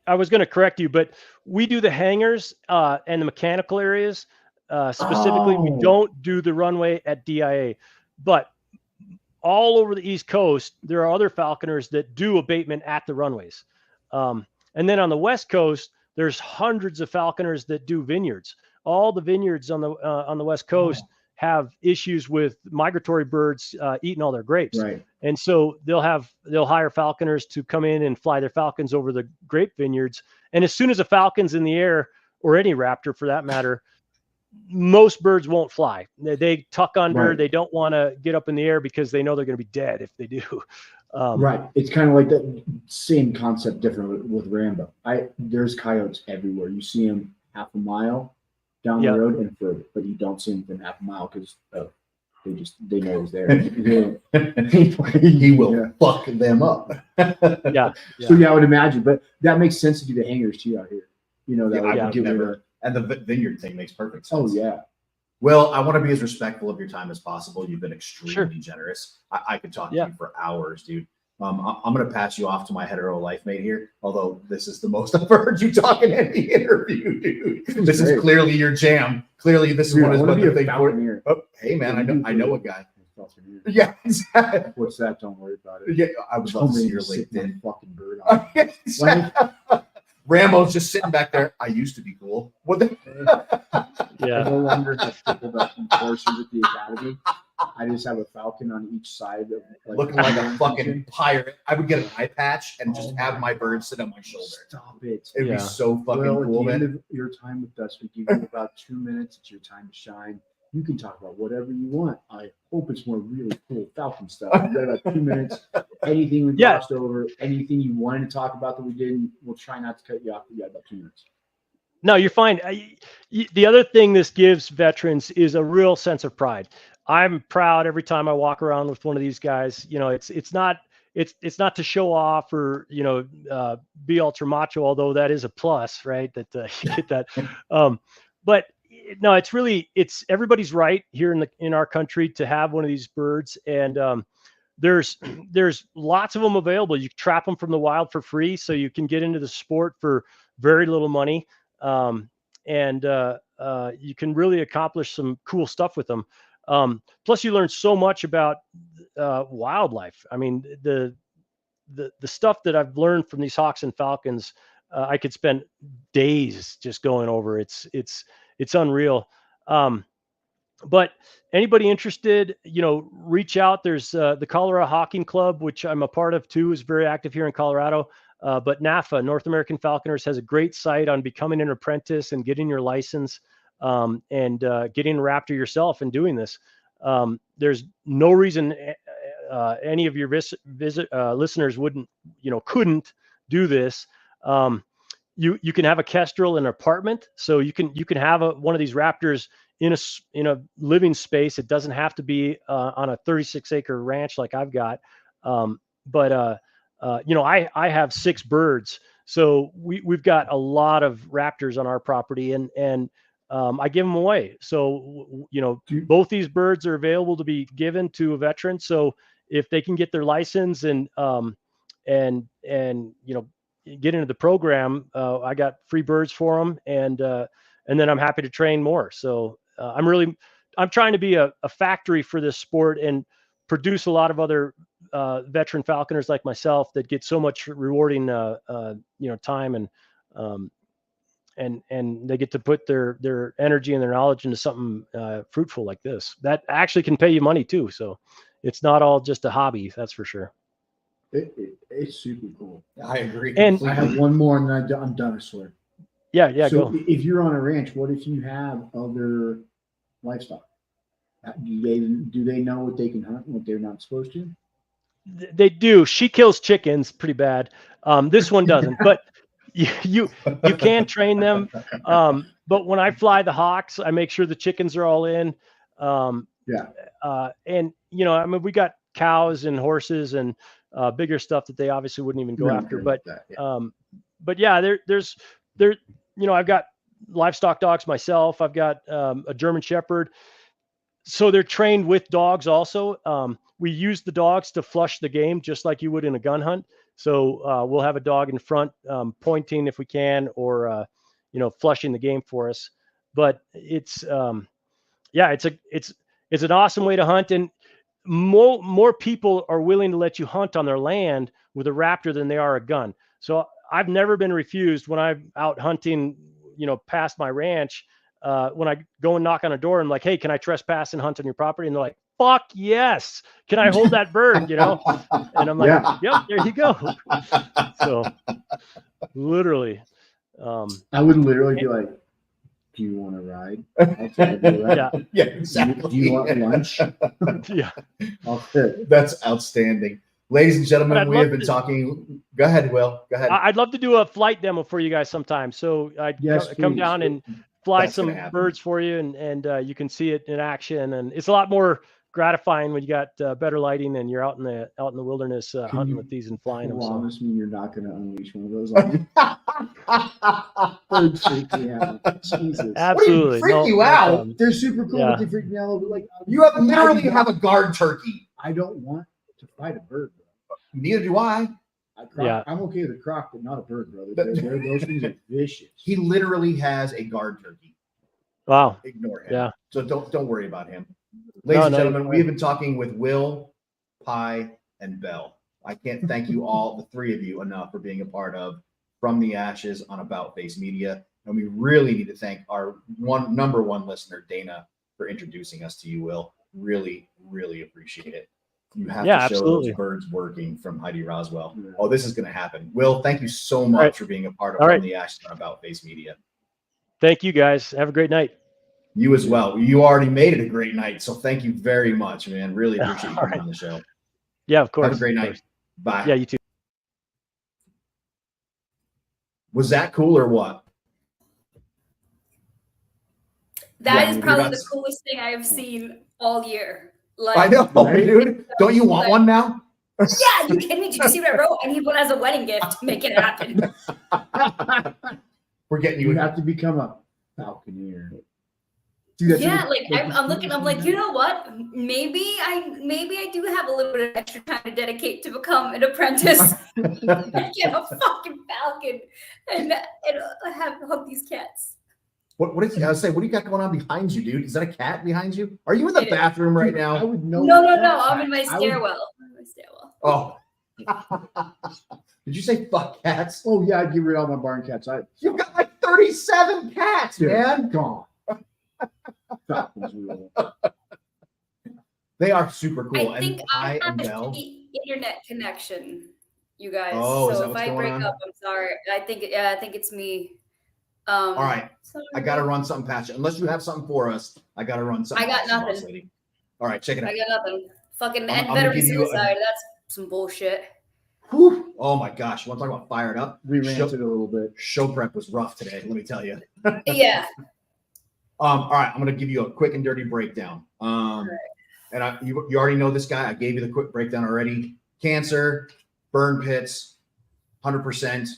S4: I was going to correct you, but we do the hangars and the mechanical areas. Specifically, we don't do the runway at DIA, but all over the East Coast, there are other Falconers that do abatement at the runways. And then on the West Coast, there's hundreds of Falconers that do vineyards. All the vineyards on the West Coast have issues with migratory birds eating all their grapes.
S3: Right.
S4: And so they'll hire Falconers to come in and fly their Falcons over the grape vineyards. And as soon as a Falcon's in the air, or any raptor for that matter, most birds won't fly. They tuck under. Right. They don't want to get up in the air because they know they're going to be dead if they do.
S3: Right. It's kind of like that same concept, different with Rambo. There's coyotes everywhere. You see them half a mile down the road and further, but you don't see them within half a mile because they know he's there.
S2: He will fuck them up.
S3: So I would imagine, but that makes sense to do the hangers too out here.
S2: And the vineyard thing makes perfect sense.
S3: Oh yeah.
S2: Well, I want to be as respectful of your time as possible. You've been extremely generous. I could talk to you for hours, dude. I'm going to pass you off to my hetero life mate here. Although this is the most I've heard you talk in any interview, dude. This is clearly your jam. Clearly, this is what the thing for. Oh, hey man, I know a guy. Yeah, exactly.
S3: What's that? Don't worry about it.
S2: Yeah, I would love to see your LinkedIn.
S3: Fucking bird on.
S2: Rambo's just sitting back there. I used to be cool. What the?
S3: I no longer have people that enforce at the academy. I just have a Falcon on each side of
S2: looking like a fucking pirate. I would get an eye patch and just have my bird sit on my shoulder.
S3: Stop it.
S2: It'd be so fucking cool,
S3: man. At the end of your time with us, we give you about 2 minutes. It's your time to shine. You can talk about whatever you want. I hope it's more really cool Falcon stuff. We've got about 2 minutes. Anything we glossed over, anything you wanted to talk about that we didn't, we'll try not to cut you off. We got about 2 minutes.
S4: No, you're fine. The other thing this gives veterans is a real sense of pride. I'm proud every time I walk around with one of these guys. It's not to show off or be ultra macho, although that is a plus, right? That you get that. But no, it's everybody's right here in our country to have one of these birds, and there's lots of them available. You trap them from the wild for free, so you can get into the sport for very little money, and you can really accomplish some cool stuff with them. Plus, you learn so much about wildlife. I mean, the stuff that I've learned from these hawks and falcons, I could spend days just going over. It's unreal. But anybody interested, reach out. There's the Colorado Hawking Club, which I'm a part of too, is very active here in Colorado. But NAFA, North American Falconers, has a great site on becoming an apprentice and getting your license, and getting a raptor yourself and doing this. There's no reason any of your listeners couldn't do this. You can have a kestrel in an apartment, so you can have one of these raptors in a living space. It doesn't have to be on a 36-acre ranch like I've got. But I have 6 birds, so we've got a lot of raptors on our property, and I give them away. So both these birds are available to be given to a veteran. So if they can get their license and get into the program, I got free birds for them, and then I'm happy to train more. So I'm trying to be a factory for this sport and produce a lot of other veteran falconers like myself that get so much rewarding, time and they get to put their energy and their knowledge into something fruitful like this that actually can pay you money too. So it's not all just a hobby, that's for sure.
S3: It's super cool.
S2: I agree.
S4: And
S3: I have one more, and then I'm done. I swear.
S4: Yeah.
S3: So
S4: Go.
S3: if you're on a ranch, what if you have other livestock? Do they know what they can hunt and what they're not supposed to?
S4: They do. She kills chickens pretty bad. This one doesn't, but you can train them. But when I fly the hawks, I make sure the chickens are all in. And we got cows and horses and bigger stuff that they obviously wouldn't even go after. But there's I've got livestock dogs myself. I've got a German Shepherd. So they're trained with dogs also. We use the dogs to flush the game just like you would in a gun hunt. So we'll have a dog in front pointing if we can, or flushing the game for us. But it's an awesome way to hunt, and more people are willing to let you hunt on their land with a raptor than they are a gun. So I've never been refused when I'm out hunting, past my ranch. When I go and knock on a door, I'm like, hey, can I trespass and hunt on your property? And they're like, fuck yes. Can I hold that bird? And I'm like, yep, there you go. So literally,
S3: I would literally be like, do you want to ride?
S2: Yeah, exactly.
S3: Do you want lunch?
S4: Yeah.
S2: That's outstanding. Ladies and gentlemen, we have been talking. Go ahead, Will. Go ahead.
S4: I'd love to do a flight demo for you guys sometime. So I'd come down and fly some birds for you, and you can see it in action. And it's a lot more gratifying when you got better lighting and you're out in the wilderness hunting with these and flying them.
S3: Promise me you're not going to unleash one of those on me. Jesus.
S4: Absolutely.
S2: Freak you out.
S3: They're super cool, but they freak me out a little bit. Like,
S2: you literally have a guard turkey.
S3: I don't want to fight a bird, bro.
S2: Neither do I.
S3: I'm okay with a croc, but not a bird, brother. Those things are vicious.
S2: He literally has a guard turkey.
S4: Wow.
S2: Ignore him.
S4: Yeah.
S2: So don't worry about him. Ladies and gentlemen, we have been talking with Will, Pie, and Bell. I can't thank you all, the three of you, enough for being a part of From the Ashes on About Face Media. And we really need to thank our number one listener, Dana, for introducing us to you, Will. Really, really appreciate it. You have to show those birds working from Heidi Roswell. Yeah. Oh, this is going to happen. Will, thank you so much for being a part of From the Ashes on About Face Media.
S4: Thank you, guys. Have a great night.
S2: You as well. You already made it a great night, so thank you very much, man. Really appreciate you coming on the show.
S4: Yeah, of course.
S2: Have a great night. Bye.
S4: Yeah, you too.
S2: Was that cool or what?
S5: That is probably the coolest thing I've seen all year. Like,
S2: I know, dude. Don't you want one now?
S5: Yeah, you kidding me? Did you see what I wrote? I need one as a wedding gift to make it happen.
S2: We're getting you.
S3: You have to become a Falconeer.
S5: Yeah, like I'm looking. I'm like, you know what? Maybe I do have a little bit of extra time to dedicate to become an apprentice and get a fucking falcon and hug these cats.
S2: What did I say? What do you got going on behind you, dude? Is that a cat behind you? Are you in the bathroom right now?
S3: I would know.
S5: No. I'm in my stairwell.
S2: Oh. Did you say fuck cats?
S3: Oh yeah, I'd get rid of all my barn cats.
S2: You've got like 37 cats, man.
S3: Gone.
S2: They are super cool.
S5: I think I have the internet connection, you guys. So if I break up, I'm sorry. I think it's me.
S2: All right. I gotta run something past you. Unless you have something for us, I gotta run something.
S5: I got nothing.
S2: Lady. All right, check it out.
S5: I got nothing. Fucking veteran suicide. That's some bullshit.
S2: Whew. Oh my gosh. You want to talk about fired up?
S3: We ranted a little bit.
S2: Show prep was rough today, let me tell you.
S5: Yeah.
S2: All right, I'm gonna give you a quick and dirty breakdown. And you already know this guy. I gave you the quick breakdown already. Cancer, burn pits, 100%.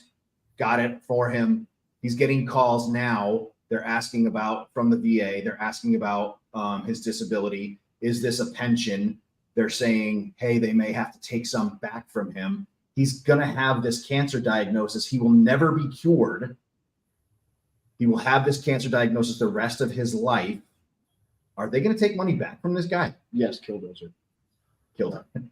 S2: Got it for him. He's getting calls now. They're asking about from the VA. They're asking about his disability. Is this a pension? They're saying, hey, they may have to take some back from him. He's gonna have this cancer diagnosis. He will never be cured. He will have this cancer diagnosis the rest of his life. Are they going to take money back from this guy?
S3: Yes, Killdozer.
S2: Killed him.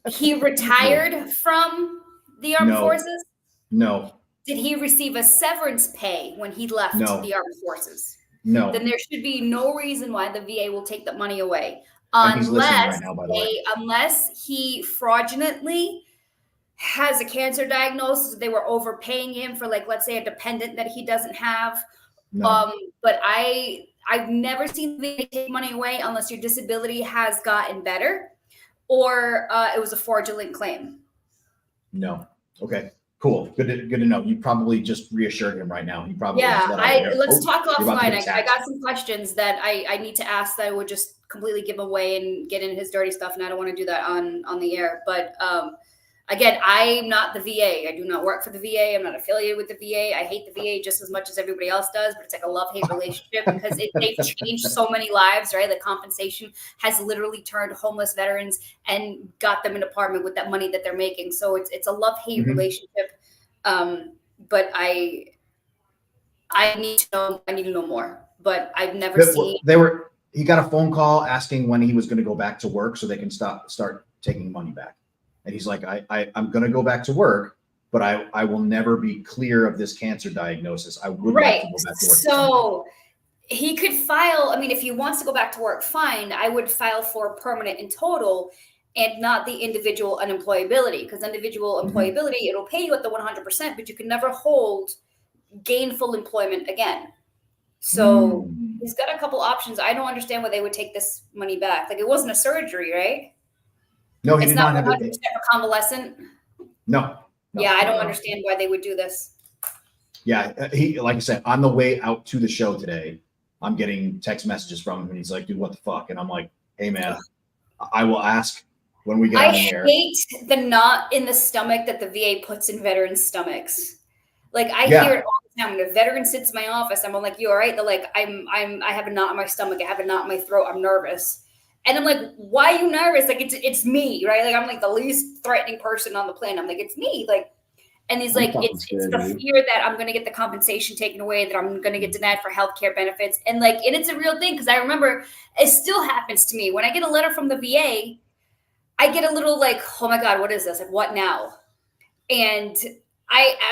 S5: He retired from the armed forces?
S2: No.
S5: Did he receive a severance pay when he left the armed forces?
S2: No.
S5: Then there should be no reason why the VA will take that money away.
S2: And he's listening right now, by the way.
S5: Unless he fraudulently has a cancer diagnosis, they were overpaying him for, like, let's say a dependent that he doesn't have. No. But I've never seen the VA take money away unless your disability has gotten better or it was a fraudulent claim.
S2: No. Okay. Cool. Good to know. You probably just reassured him right now. He probably
S5: let's talk offline. I got some questions that I need to ask that I would just completely give away and get in his dirty stuff, and I don't want to do that on the air. But again, I'm not the VA. I do not work for the VA. I'm not affiliated with the VA. I hate the VA just as much as everybody else does, but it's like a love-hate relationship because they've changed so many lives, right? The compensation has literally turned homeless veterans and got them an apartment with that money that they're making. So it's a love-hate relationship. But I need to know more, but I've never seen.
S2: He got a phone call asking when he was going to go back to work so they can start taking money back. And he's like, I'm going to go back to work, but I will never be clear of this cancer diagnosis. I would like to go back to work.
S5: So he could file. I mean, if he wants to go back to work, fine. I would file for permanent in total and not the individual unemployability, because individual employability, it'll pay you at the 100%, but you can never hold gainful employment again. So he's got a couple options. I don't understand why they would take this money back. Like, it wasn't a surgery, right?
S2: No, he did not have
S5: 100% convalescent.
S2: No.
S5: Yeah, I don't understand why they would do this.
S2: Yeah, he, like I said, on the way out to the show today, I'm getting text messages from him, and he's like, "Dude, what the fuck?" And I'm like, "Hey, man, I will ask when we get on the air."
S5: I hate the knot in the stomach that the VA puts in veterans' stomachs. Like, I hear it all the time. When a veteran sits in my office, I'm like, "You all right?" They're like, I have a knot in my stomach. I have a knot in my throat. I'm nervous. And I'm like, why are you nervous? Like, it's me, right? Like, I'm like the least threatening person on the planet. I'm like, it's me. Like, and he's like, it's the fear that I'm going to get the compensation taken away, that I'm going to get denied for healthcare benefits. And like, and it's a real thing. Cause I remember it still happens to me when I get a letter from the VA, I get a little like, oh my God, what is this? Like, what now? And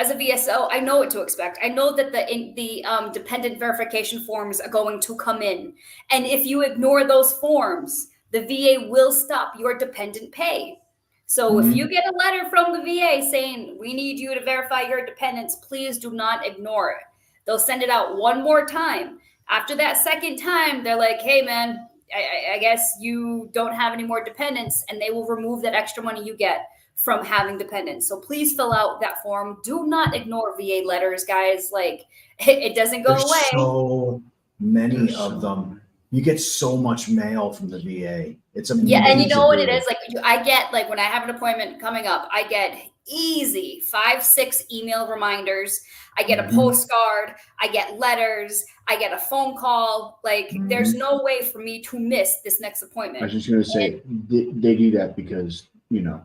S5: as a VSO, I know what to expect. I know that the dependent verification forms are going to come in. And if you ignore those forms, the VA will stop your dependent pay. So if you get a letter from the VA saying, we need you to verify your dependents, please do not ignore it. They'll send it out one more time. After that second time, they're like, hey, man, I guess you don't have any more dependents, and they will remove that extra money you get from having dependents. So please fill out that form. Do not ignore VA letters, guys. Like, it doesn't go away.
S2: So many of them. You get so much mail from the VA. It's amazing.
S5: Yeah, and you know what it is? Like, I get, like, when I have an appointment coming up, I get easy 5-6 email reminders. I get a postcard. I get letters. I get a phone call. Like, there's no way for me to miss this next appointment.
S3: I was just going to say, they do that because, you know,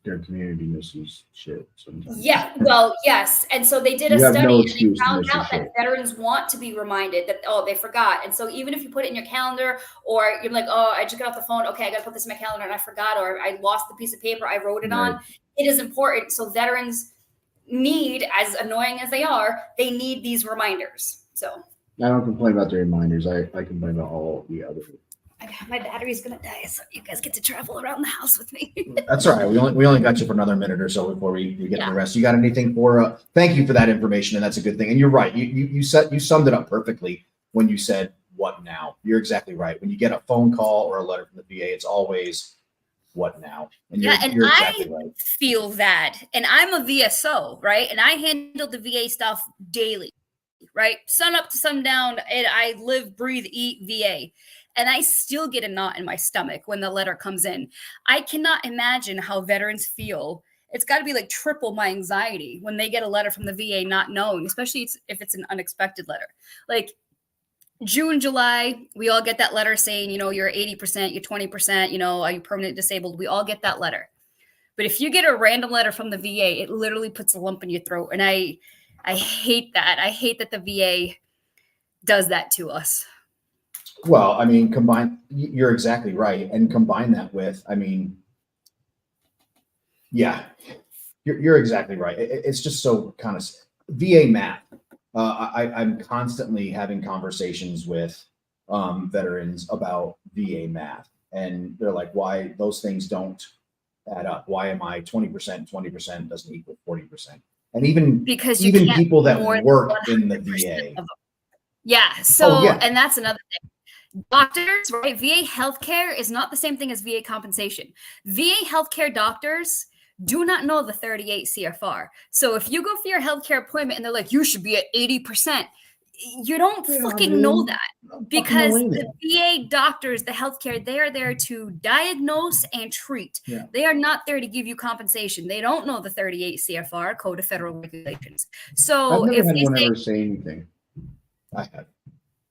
S3: their community misses shit sometimes.
S5: Yeah, well, yes. And so they did a study and they found out that veterans want to be reminded that, oh, they forgot. And so even if you put it in your calendar, or you're like, oh, I just got off the phone. Okay, I got to put this in my calendar and I forgot, or I lost the piece of paper I wrote it on. It is important. So veterans need, as annoying as they are, they need these reminders. So
S3: I don't complain about the reminders. I complain about all the other.
S5: My battery's gonna die, so you guys get to travel around the house with me.
S2: That's all right. We only got you for another minute or so before we get to the rest. You got anything for? Thank you for that information, and that's a good thing. And you're right. You summed it up perfectly when you said, "What now?" You're exactly right. When you get a phone call or a letter from the VA, it's always, "What now?" And you're exactly right.
S5: Feel that, and I'm a VSO, right? And I handle the VA stuff daily, right? Sun up to sundown, and I live, breathe, eat VA. And I still get a knot in my stomach when the letter comes in. I cannot imagine how veterans feel. It's got to be like triple my anxiety when they get a letter from the VA not knowing, especially if it's an unexpected letter. Like June, July, we all get that letter saying, you know, you're 80%, you're 20%, you know, are you permanently disabled? We all get that letter. But if you get a random letter from the VA, it literally puts a lump in your throat. And I hate that. I hate that the VA does that to us.
S2: Well, I mean, you're exactly right. And combine that with, I mean, Yeah, you're exactly right. It's just so kind of VA math. I'm constantly having conversations with veterans about VA math, and they're like, "Why those things don't add up? Why am I 20%? 20% doesn't equal 40%." And even people that work in the VA.
S5: Yeah. So, and that's another thing. Doctors, right? VA healthcare is not the same thing as VA compensation. VA healthcare doctors do not know the 38 CFR. So if you go for your healthcare appointment and they're like, you should be at 80%, you don't fucking know that, because the VA doctors, the healthcare, they are there to diagnose and treat.
S3: Yeah.
S5: They are not there to give you compensation. They don't know the 38 CFR, Code of Federal Regulations. So
S3: I've never had one ever say anything. I have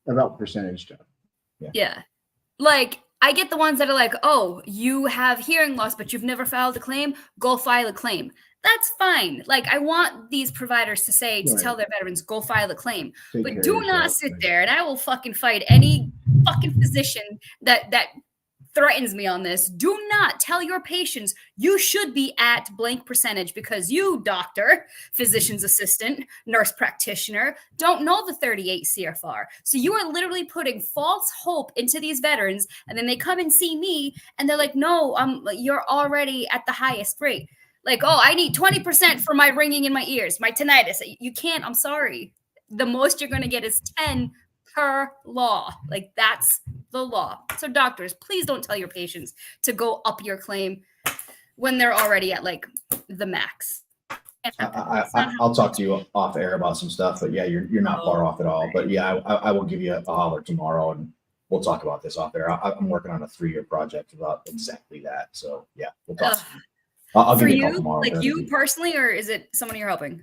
S3: about percentage stuff.
S5: Yeah. Like, I get the ones that are like, oh, you have hearing loss, but you've never filed a claim. Go file a claim. That's fine. Like, I want these providers to say, to tell their veterans, go file a claim. But do not sit there, and I will fucking fight any fucking physician that threatens me on this. Do not tell your patients you should be at blank percentage because you, doctor, physician's assistant, nurse practitioner, don't know the 38 CFR. So you are literally putting false hope into these veterans, and then they come and see me and they're like, no, you're already at the highest rate. Like, oh, I need 20% for my ringing in my ears, my tinnitus. You can't, I'm sorry. The most you're going to get is 10 per law. Like, that's the law. So doctors, please don't tell your patients to go up your claim when they're already at like the max.
S2: I'll talk to you off air about some stuff, but yeah, you're not far off at all. But yeah, I will give you a holler tomorrow and we'll talk about this off air. I'm working on a 3-year project about exactly that. So yeah, we'll talk. I'll give you a call tomorrow.
S5: Like you personally, or is it someone you're helping?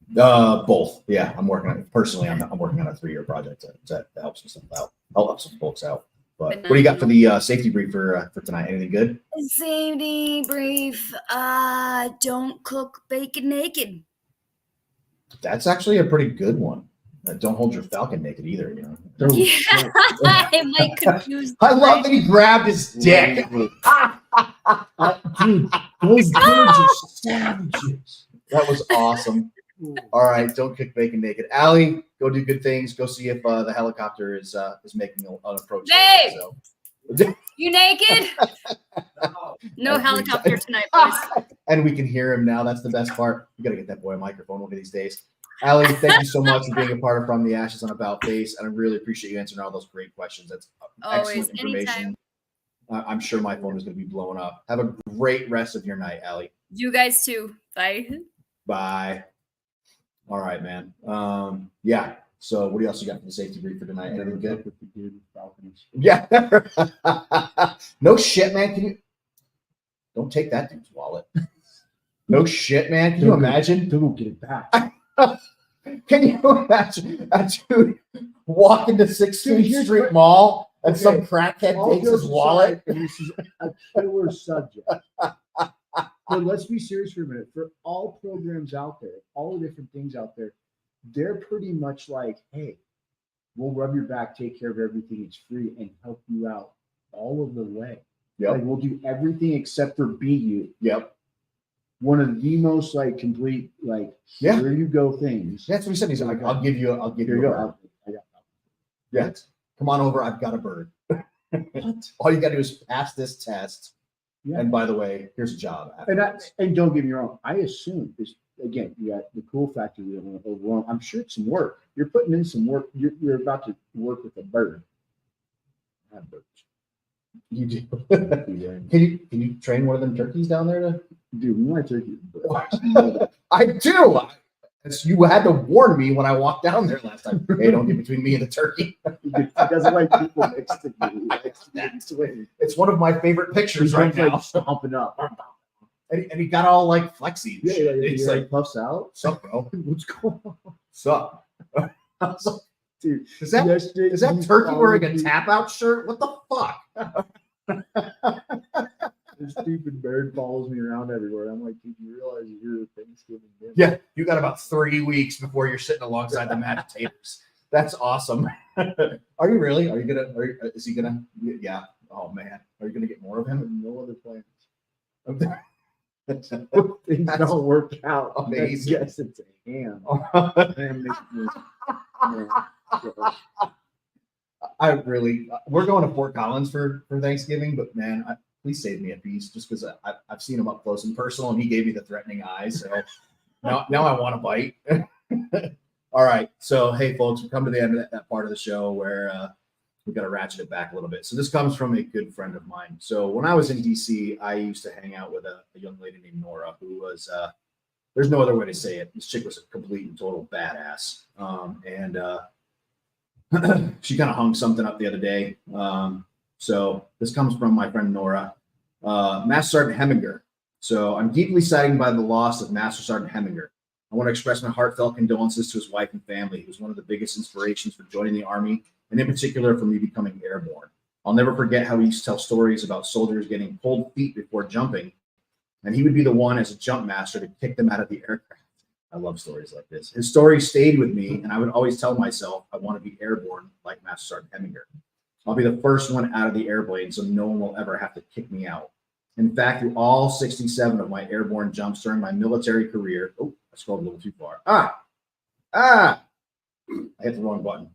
S2: Both. Yeah, I'm working on it personally. I'm working on a 3-year project to help some stuff out. I'll help some folks out. But what do you got for the safety brief for tonight? Anything good?
S5: Safety brief. Don't cook bacon naked.
S2: That's actually a pretty good one. Don't hold your Falcon naked either. You know.
S5: Yeah, I might confuse.
S2: I love that he grabbed his dick.
S3: Dude, those birds are savages.
S2: That was awesome. All right, don't cook bacon naked. Allie, go do good things. Go see if the helicopter is making an approach.
S5: Hey, you naked? No helicopter tonight, boys.
S2: And we can hear him now. That's the best part. You got to get that boy a microphone one of these days. Allie, thank you so much for being a part of From the Ashes on About Face, and I really appreciate you answering all those great questions. That's excellent information. I'm sure my phone is going to be blowing up. Have a great rest of your night, Allie.
S5: You guys too. Bye.
S2: Bye. All right, man. Yeah. So what else you got for the safety brief for tonight? Anything good? Yeah. No shit, man. Can you don't take that dude's wallet? No shit, man. Can you imagine?
S3: Don't get it back.
S2: Can you imagine a dude walking to 16th Street Mall and some crackhead takes his wallet?
S3: This is a killer subject. But let's be serious for a minute. For all programs out there, all the different things out there, they're pretty much like, hey, we'll rub your back, take care of everything. It's free and help you out all of the way.
S2: Yep.
S3: Like, we'll do everything except for beat you.
S2: Yep.
S3: One of the most like complete, like, here you go things.
S2: That's what he said. He's like, I'll give you a bird. Yeah. Come on over. I've got a bird. All you got to do is pass this test. Yeah. And by the way, here's a job.
S3: And don't get me wrong. I assume this again. You got the cool factor. I'm sure it's some work. You're putting in some work. You're about to work with a bird. I have birds.
S2: You do. Can you train one of them turkeys down there to
S3: do my turkey?
S2: I do. You had to warn me when I walked down there last time. Hey, don't get between me and the turkey.
S3: He doesn't like people next to me.
S2: It's one of my favorite pictures right now.
S3: Like stomping up.
S2: And he got all like flexy.
S3: Yeah,
S2: he's like
S3: puffs out.
S2: Sup, bro?
S3: What's going on?
S2: Sup? I was like,
S3: dude,
S2: is that turkey wearing a tap out shirt? What the fuck?
S3: This stupid bird follows me around everywhere. I'm like, dude, you realize you're a Thanksgiving dinner?
S2: Yeah, you got about 3 weeks before you're sitting alongside the mashed potatoes. That's awesome. Are you really? Is he gonna? Yeah. Oh man, are you gonna get more of him?
S3: No other plans. Things don't work out.
S2: Amazing.
S3: Yes, it's a ham.
S2: We're going to Fort Collins for Thanksgiving, but man, please save me a piece just because I've seen him up close and personal, and he gave me the threatening eyes. So now I want to bite. All right. So, hey, folks, we come to the end of that part of the show where we've got to ratchet it back a little bit. So this comes from a good friend of mine. So when I was in DC, I used to hang out with a young lady named Nora, who was, there's no other way to say it. This chick was a complete and total badass. She kind of hung something up the other day. So this comes from my friend Nora, Master Sergeant Heminger. So I'm deeply saddened by the loss of Master Sergeant Heminger. I want to express my heartfelt condolences to his wife and family. He was one of the biggest inspirations for joining the Army, and in particular for me becoming airborne. I'll never forget how he used to tell stories about soldiers getting cold feet before jumping, and he would be the one as a jump master to kick them out of the aircraft. I love stories like this. His story stayed with me, and I would always tell myself I want to be airborne like Master Sergeant Heminger. I'll be the first one out of the airplane, so no one will ever have to kick me out. In fact, through all 67 of my airborne jumps during my military career, I scrolled a little too far. I hit the wrong button.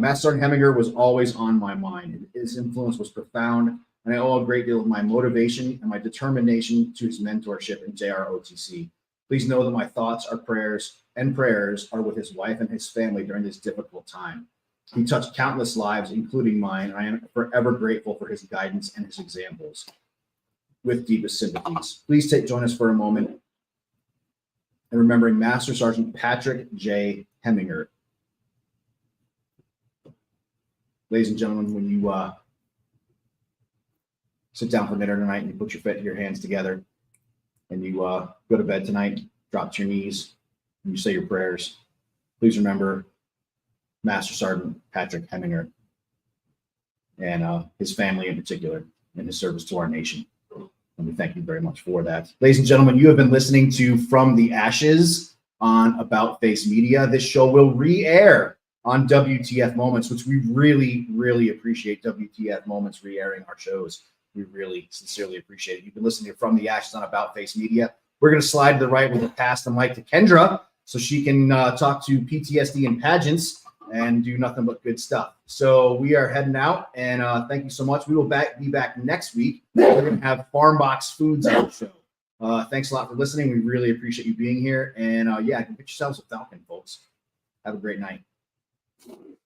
S2: Master Sergeant Heminger was always on my mind. His influence was profound, and I owe a great deal of my motivation and my determination to his mentorship in JROTC. Please know that my thoughts are prayers are with his wife and his family during this difficult time. He touched countless lives, including mine, and I am forever grateful for his guidance and his examples. With deepest sympathies. Please join us for a moment in remembering Master Sergeant Patrick J. Heminger. Ladies and gentlemen, when you sit down for dinner tonight and you put your hands together and you go to bed tonight, drop to your knees, and you say your prayers, please remember Master Sergeant Patrick Heminger and his family in particular and his service to our nation. And we thank you very much for that. Ladies and gentlemen, you have been listening to From the Ashes on About Face Media. This show will re-air on WTF Moments, which we really, really appreciate WTF Moments re-airing our shows. We really sincerely appreciate it. You've been listening to From the Ashes on About Face Media. We're going to slide to the right with pass the mic to Kendra so she can talk to PTSD and pageants and do nothing but good stuff. So we are heading out, and thank you so much. We will be back next week. We're going to have Farm Box Foods on the show. Thanks a lot for listening. We really appreciate you being here. And get yourselves a Falcon, folks. Have a great night.